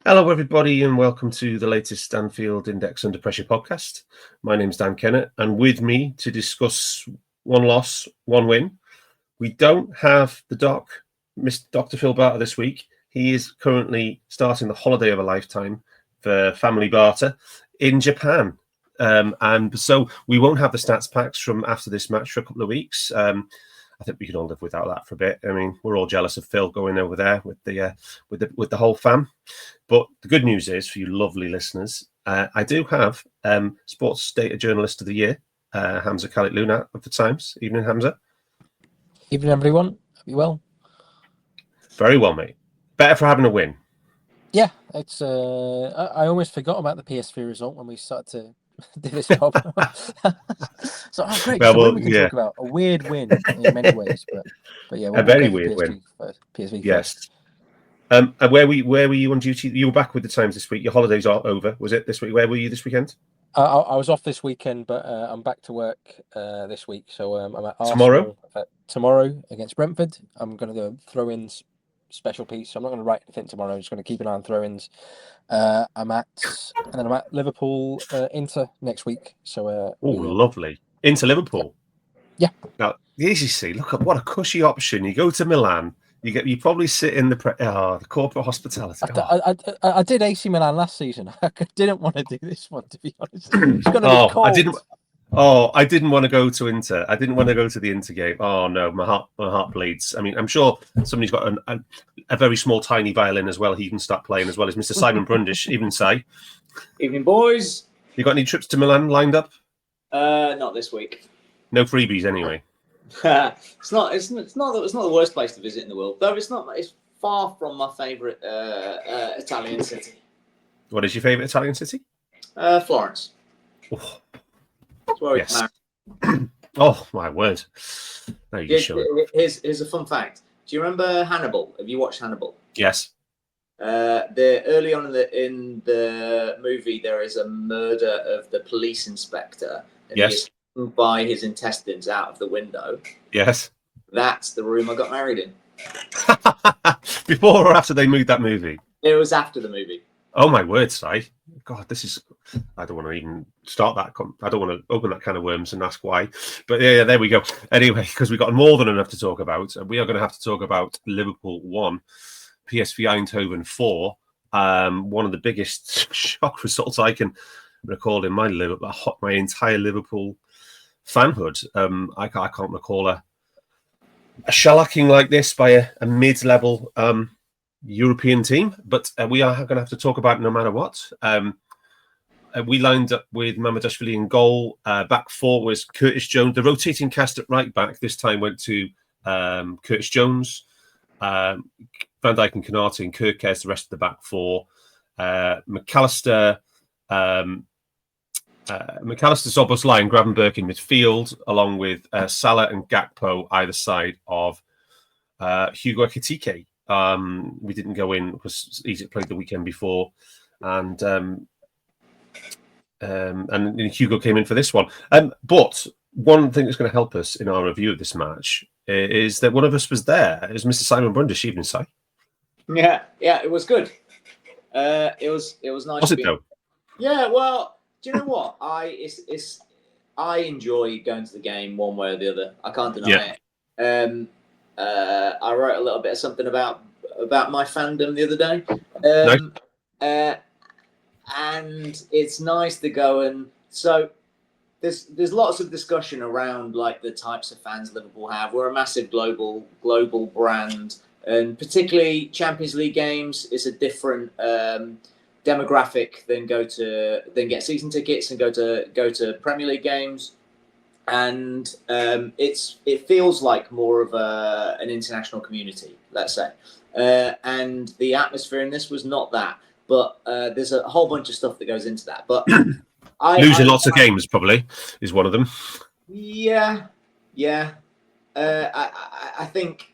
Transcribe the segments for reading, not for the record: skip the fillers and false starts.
Hello, everybody, and welcome to the latest Anfield Index Under Pressure podcast. My name's Dan Canate, and with me to discuss one loss, one win, we don't have the doc, Mr. Dr. Phil Barter, this week. He is currently starting the holiday of a lifetime for family barter in Japan. And so we won't have the stats packs from after this match for a couple of weeks. I think we can all live without that for a bit. I mean, we're all jealous of Phil going over there with the whole fam. But the good news is, for you lovely listeners, I do have Sports Data Journalist of the Year, Hamzah Lunat of the Times. Evening, Hamzah. Evening, everyone. Hope you're well. Very well, mate. Better for having a win. Yeah, it's. I almost forgot about the PSV result when we started to do this job. So, great. Well, so we can talk about a weird win in many ways, but yeah, a very weird win. PSV yes. First. And where were you on duty? You were back with the Times this week. Your holidays are over, was it this week? Where were you this weekend? I was off this weekend, but I'm back to work this week. So I'm at Tomorrow? Arsenal, tomorrow against Brentford. I'm going to do a throw-ins special piece. So I'm not going to write anything tomorrow. I'm just going to keep an eye on throw-ins. I'm at Liverpool Inter next week. So lovely. Into Liverpool. Yeah. Now, as you see, look at what a cushy option. You go to Milan. You probably sit in the corporate hospitality. I did AC Milan last season. I didn't want to do this one, to be honest. It's going to be cold. I didn't want to go to Inter. I didn't want to go to the Inter game. Oh no, my heart bleeds. I mean, I'm sure somebody's got a very small, tiny violin as well. He can start playing as well as Mr. Simon Brundish. Evening, Si. Evening, boys. You got any trips to Milan lined up? Not this week. No freebies, anyway. It's not the worst place to visit in the world, though. It's far from my favourite Italian city. What is your favourite Italian city? Florence. Oh. That's where Yes. Oh my word! No, you sure? Here's a fun fact. Do you remember Hannibal? Have you watched Hannibal? Yes. Early on in the movie, there is a murder of the police inspector. And yes. By his intestines out of the window. Yes. That's the room I got married in. Before or after they moved that movie? It was after the movie. Oh my word, Si. God, this is... I don't want to even start that... I don't want to open that can of worms and ask why. But yeah, there we go. Anyway, because we've got more than enough to talk about. We are going to have to talk about Liverpool 1, PSV Eindhoven 4. One of the biggest shock results I can recall in my entire Liverpool fanhood. I can't recall a shellacking like this by a mid-level European team, but we are going to have to talk about it no matter what. We lined up with Mamardashvili in goal. Back four was Curtis Jones. The rotating cast at right back this time went to Curtis Jones, Van Dijk and Canate, and Kirkes, the rest of the back four. McAllister, Szoboszlai and Gravenberch in midfield, along with Salah and Gakpo either side of Hugo Ekitike. We didn't go in because Egypt played the weekend before, and Hugo came in for this one. But one thing that's going to help us in our review of this match is that one of us was there. It was Mr. Simon Brundish. Evening, Si. Yeah, it was good. It was nice. Was it though? Yeah, well. Do you know what? I enjoy going to the game one way or the other. I can't deny it. I wrote a little bit of something about my fandom the other day. Nice. And it's nice to go and so there's lots of discussion around like the types of fans Liverpool have. We're a massive global brand, and particularly Champions League games is a different demographic than get season tickets and go to Premier League games, and it feels like more of an international community, let's say, and the atmosphere in this was not that, but there's a whole bunch of stuff that goes into that. But losing lots of games probably is one of them. Yeah. I think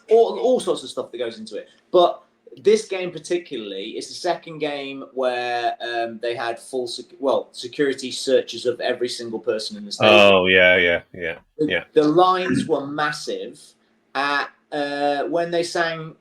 all sorts of stuff that goes into it, but this game particularly is the second game where they had full security searches of every single person in the stadium. Oh yeah. The lines were massive. When they sang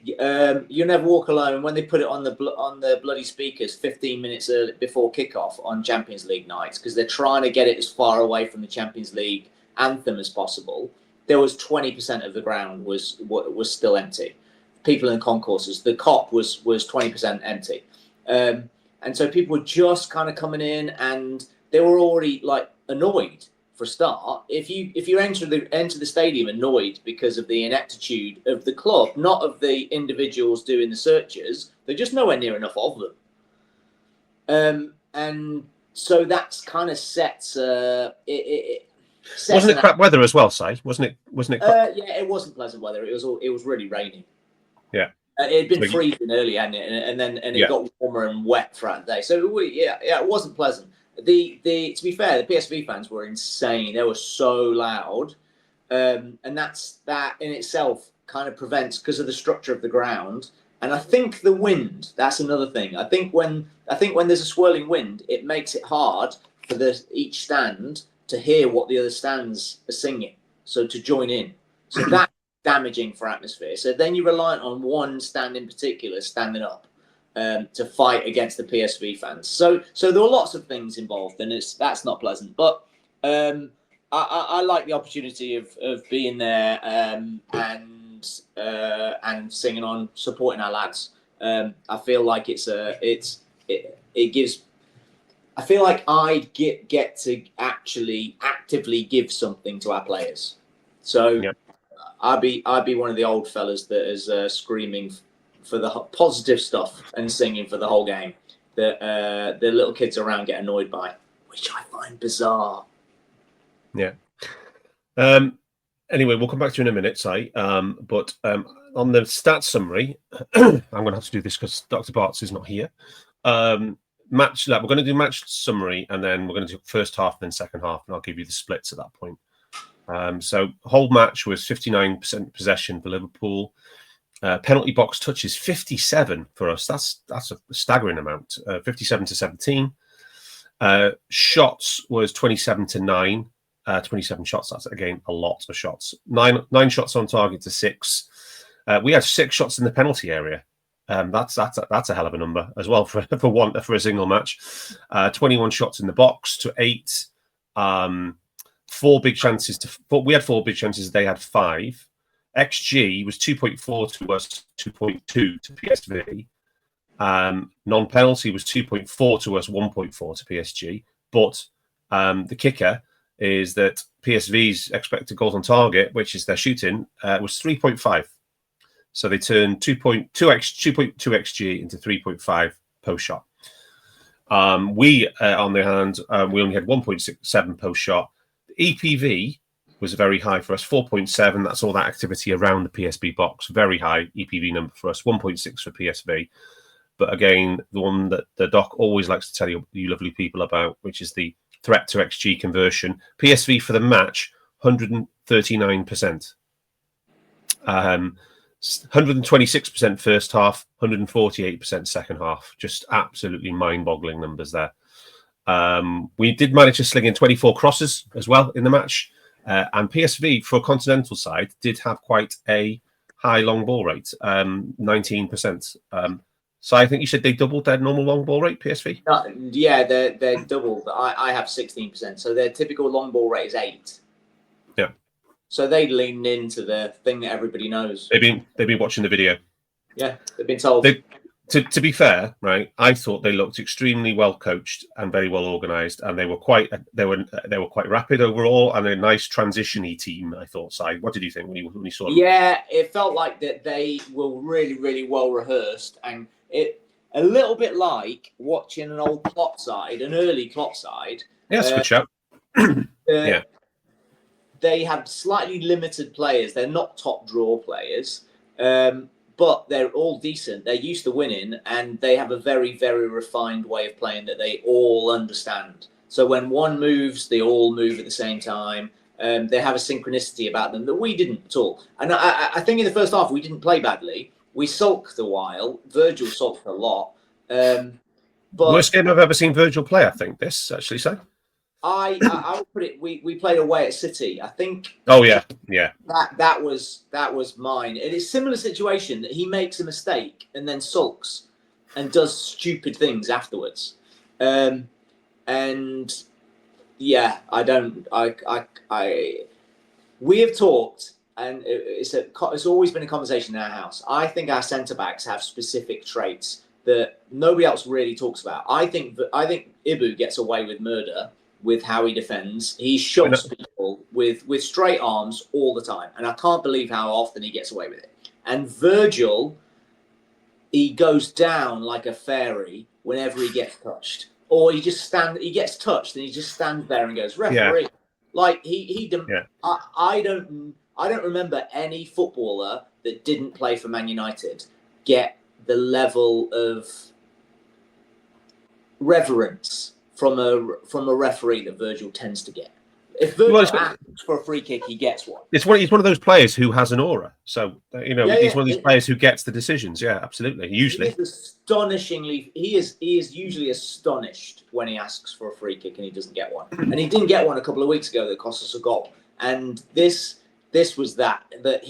You Never Walk Alone, when they put it on the bloody speakers 15 minutes before kickoff on Champions League nights, because they're trying to get it as far away from the Champions League anthem as possible, there was 20% of the ground was still empty. People in concourses, the cop was 20% empty, and so people were just kind of coming in, and they were already like annoyed. For a start, if you enter the stadium annoyed because of the ineptitude of the club, not of the individuals doing the searches, they're just nowhere near enough of them. And so that's kind of sets. Wasn't it crap weather as well, Si? Wasn't it? Yeah, it wasn't pleasant weather. It was really rainy. Yeah. It had been freezing earlier, and then it got warmer and wet throughout the day. So it wasn't pleasant. To be fair, the PSV fans were insane. They were so loud, and that in itself kind of prevents, because of the structure of the ground. And I think the wind, that's another thing. I think when there's a swirling wind, it makes it hard for each stand to hear what the other stands are singing, so to join in. So that's damaging for atmosphere. So then you're reliant on one stand in particular standing up to fight against the PSV fans. So there were lots of things involved, and that's not pleasant. But I like the opportunity of being there and singing on, supporting our lads. I feel like it gives. I feel like I get to actually actively give something to our players. So yep. I'd be one of the old fellas that is screaming for the positive stuff and singing for the whole game that the little kids around get annoyed by, which I find bizarre. Yeah. Anyway, we'll come back to you in a minute, Si. But on the stats summary, I'm going to have to do this because Dr. Bartz is not here. We're going to do match summary, and then we're going to do first half and then second half, and I'll give you the splits at that point. So whole match was 59% possession for Liverpool. Penalty box touches 57 for us. That's a staggering amount. 57 to 17. Shots was 27 to 9. 27 shots. That's again a lot of shots. Nine shots on target to 6. We had 6 shots in the penalty area. That's a hell of a number as well for a single match. 21 shots in the box to 8. 4 big chances we had 4 big chances. They had 5. XG was 2.4 to us, 2.2 to PSV. Non-penalty was 2.4 to us, 1.4 to PSG. But the kicker is that PSV's expected goals on target, which is their shooting, was 3.5. So they turned 2.2 XG into 3.5 post shot. We, on the other hand, we only had 1.67 post shot. The EPV was very high for us, 4.7. That's all that activity around the PSV box. Very high EPV number for us, 1.6 for PSV. But again, the one that the doc always likes to tell you lovely people about, which is the threat to XG conversion. PSV for the match, 139%. 126% first half, 148% second half. Just absolutely mind-boggling numbers there. We did manage to sling in 24 crosses as well in the match. And PSV, for a continental side, did have quite a high long ball rate, 19%. So I think you said they doubled their normal long ball rate, PSV? Yeah, they're double. I have 16%. So their typical long ball rate is 8. Yeah. So they leaned into the thing that everybody knows. They've been watching the video. Yeah, they've been told. To be fair, right, I thought they looked extremely well coached and very well organised, and they were quite rapid overall, and a nice transition-y team. I thought. Si, what did you think when you saw them? Yeah, it felt like that they were really, really well rehearsed, and it a little bit like watching an old Klopp side, an early Klopp side. Yeah, that's a good shout. Yeah, they have slightly limited players. They're not top draw players. But they're all decent. They're used to winning, and they have a very, very refined way of playing that they all understand. So when one moves, they all move at the same time. They have a synchronicity about them that we didn't at all. And I think in the first half, we didn't play badly. We sulked a while. Virgil sulked a lot. But worst game I've ever seen Virgil play, I think, this, actually, so. I would put it. We played away at City. I think. Oh yeah. That was mine. It is a similar situation that he makes a mistake and then sulks and does stupid things afterwards. And yeah, we have talked, and it's always been a conversation in our house. I think our centre backs have specific traits that nobody else really talks about. I think Ibu gets away with murder with how he defends. He shoves people with straight arms all the time, and I can't believe how often he gets away with it. And Virgil, he goes down like a fairy whenever he gets touched, or he gets touched and he just stands there and goes, referee. Yeah. Like I don't remember any footballer that didn't play for Man United get the level of reverence from a referee that Virgil tends to get. If Virgil asks for a free kick, he gets one. He's one of those players who has an aura. So he's one of these players who gets the decisions. Yeah, absolutely. Usually, he is usually astonished when he asks for a free kick and he doesn't get one. And he didn't get one a couple of weeks ago that cost us a goal. And this was that there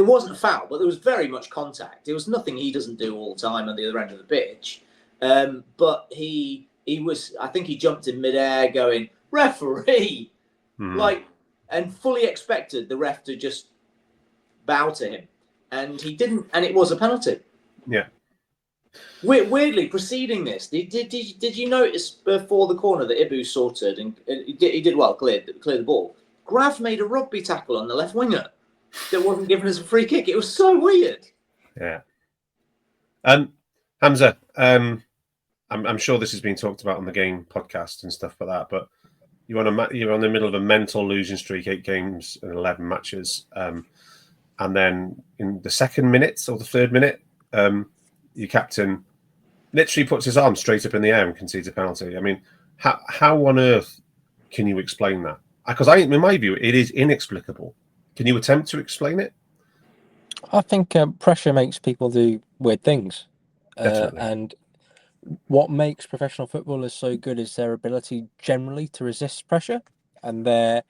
wasn't a foul, but there was very much contact. There was nothing he doesn't do all the time on the other end of the pitch. But he was, I think he jumped in midair going, referee, and fully expected the ref to just bow to him. And he didn't, and it was a penalty. Yeah. Weirdly, preceding this, did you notice before the corner that Ibu sorted and he did well, cleared the ball? Graf made a rugby tackle on the left winger that wasn't giving us a free kick. It was so weird. Yeah. Hamzah, I'm sure this has been talked about on the game podcast and stuff like that, but you're on the middle of a mental losing streak, 8 games and 11 matches, and then in the second minute or the third minute, your captain literally puts his arm straight up in the air and concedes a penalty. I mean, how on earth can you explain that? Because in my view, it is inexplicable. Can you attempt to explain it? I think pressure makes people do weird things, and what makes professional footballers so good is their ability generally to resist pressure, and the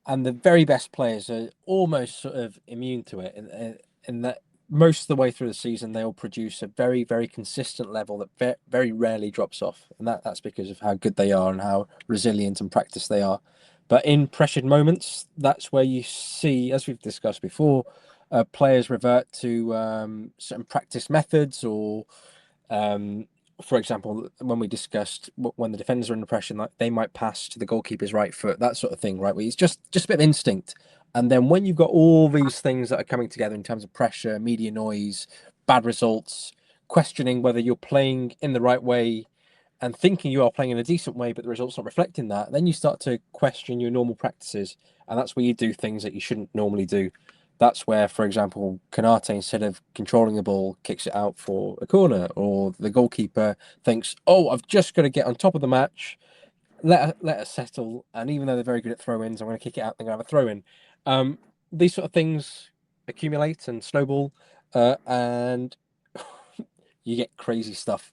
very best players are almost sort of immune to it, in that most of the way through the season they'll produce a very, very consistent level that very rarely drops off, and that's because of how good they are and how resilient and practiced they are. But in pressured moments, that's where you see, as we've discussed before, players revert to certain practice methods, or for example, when we discussed when the defenders are under pressure, like they might pass to the goalkeeper's right foot, that sort of thing, right? Where it's just a bit of instinct. And then when you've got all these things that are coming together in terms of pressure, media noise, bad results, questioning whether you're playing in the right way and thinking you are playing in a decent way, but the results not reflecting that, then you start to question your normal practices. And that's where you do things that you shouldn't normally do. That's where, for example, Canate, instead of controlling the ball, kicks it out for a corner, or the goalkeeper thinks, oh, I've just got to get on top of the match, let us settle, and even though they're very good at throw-ins, I'm going to kick it out, they're going to have a throw-in. These sort of things accumulate and snowball, and you get crazy stuff.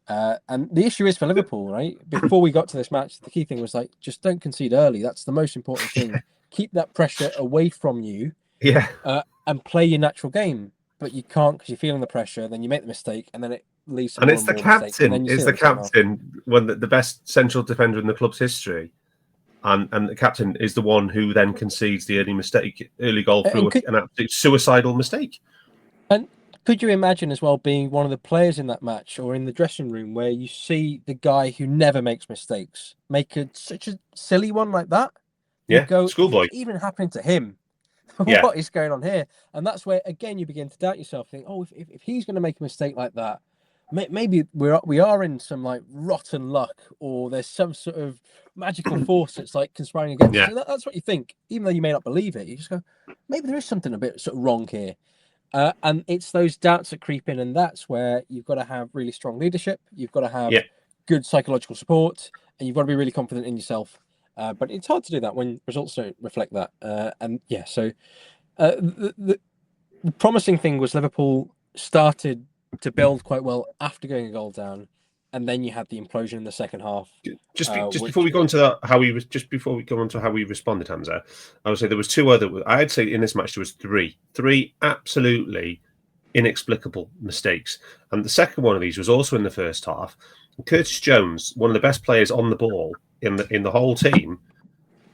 And the issue is for Liverpool, right? Before we got to this match, the key thing was like, just don't concede early. That's the most important thing. Keep that pressure away from you. Yeah. And play your natural game, but you can't because you're feeling the pressure. Then you make the mistake, and then it leads to and it's the captain. It's the captain, the best central defender in the club's history, and the captain is the one who then concedes the early goal through an absolute suicidal mistake. And could you imagine as well being one of the players in that match or in the dressing room where you see the guy who never makes mistakes make such a silly one like that? You go, schoolboy. Even happening to him. What is going on here? And that's where, again, you begin to doubt yourself. Think, oh, if he's going to make a mistake like that, maybe we are in some like rotten luck, or there's some sort of magical force that's like conspiring against us. So that's what you think, even though you may not believe it. You just go, maybe there is something a bit sort of wrong here. And it's those doubts that creep in, and that's where you've got to have really strong leadership. You've got to have good psychological support, and you've got to be really confident in yourself. But it's hard to do that when results don't reflect that. So the promising thing was Liverpool started to build quite well after going a goal down. and then you had the implosion in the second half. Just which- before we go into that, before we go on to how we responded, Hamzah, I would say there was two other. I'd say in this match there was three absolutely inexplicable mistakes, and the second one of these was also in the first half. Curtis Jones, one of the best players on the ball in the whole team,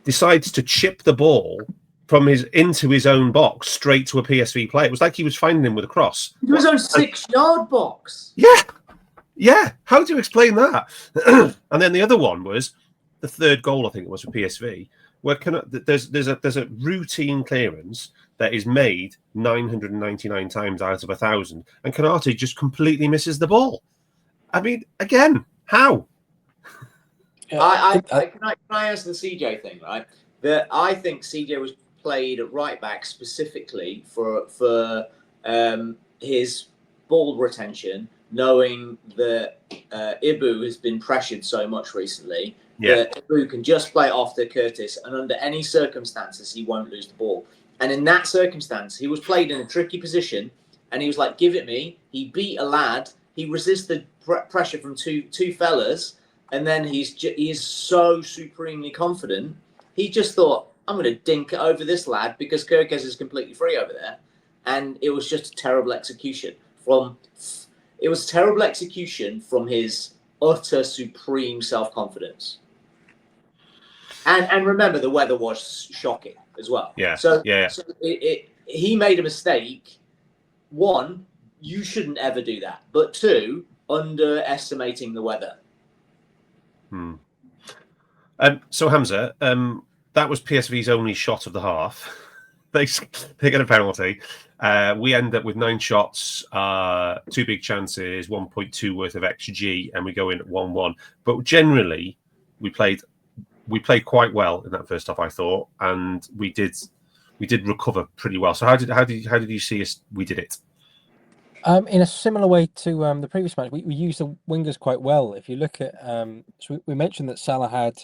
decides to chip the ball from into his own box straight to a PSV player. It was like he was finding him with a cross. It was on 6-yard box. Yeah. How do you explain that? And then the other one was the third goal, I think it was for PSV, where there's a routine clearance that is made 999 times out of 1,000, and Canate just completely misses the ball. I mean, again, how? Can I answer the CJ thing, right? I think CJ was played at right back specifically for his ball retention, knowing that Ibu has been pressured so much recently that Ibu can just play it off to Curtis, and under any circumstances he won't lose the ball. And in that circumstance, he was played in a tricky position, and he was like, "Give it me." He beat a lad. He resisted pressure from two fellas, and then he is so supremely confident. He just thought, "I'm going to dink it over this lad because Kirkes is completely free over there," and it was just a terrible execution from his utter supreme self-confidence. And remember, the weather was shocking as well. So he made a mistake. One, you shouldn't ever do that. But two, underestimating the weather. So Hamzah, that was PSV's only shot of the half. They get a penalty. We end up with 9 shots, 2 big chances, 1.2 worth of XG, and we go in at 1-1. But generally, we played quite well in that first half, I thought, and we did recover pretty well. So how did you see us? We did it. In a similar way to the previous match, we used the wingers quite well. If you look at, so we mentioned that Salah had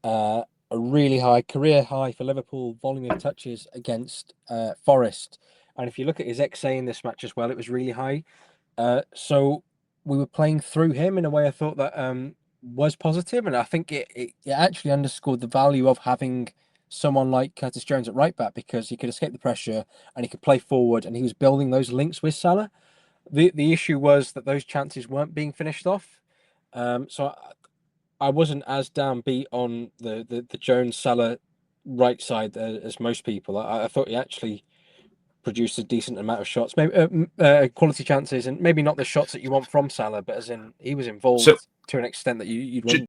a really high career high for Liverpool volume of touches against Forest, and if you look at his XA in this match as well, it was really high. So we were playing through him in a way I thought that was positive, and I think it actually underscored the value of having someone like Curtis Jones at right back, because he could escape the pressure and he could play forward, and he was building those links with Salah. The issue was that those chances weren't being finished off. So I wasn't as downbeat on the Jones Salah right side as most people. I thought he actually produced a decent amount of shots, maybe quality chances, and maybe not the shots that you want from Salah, but as in he was involved to an extent that you'd want.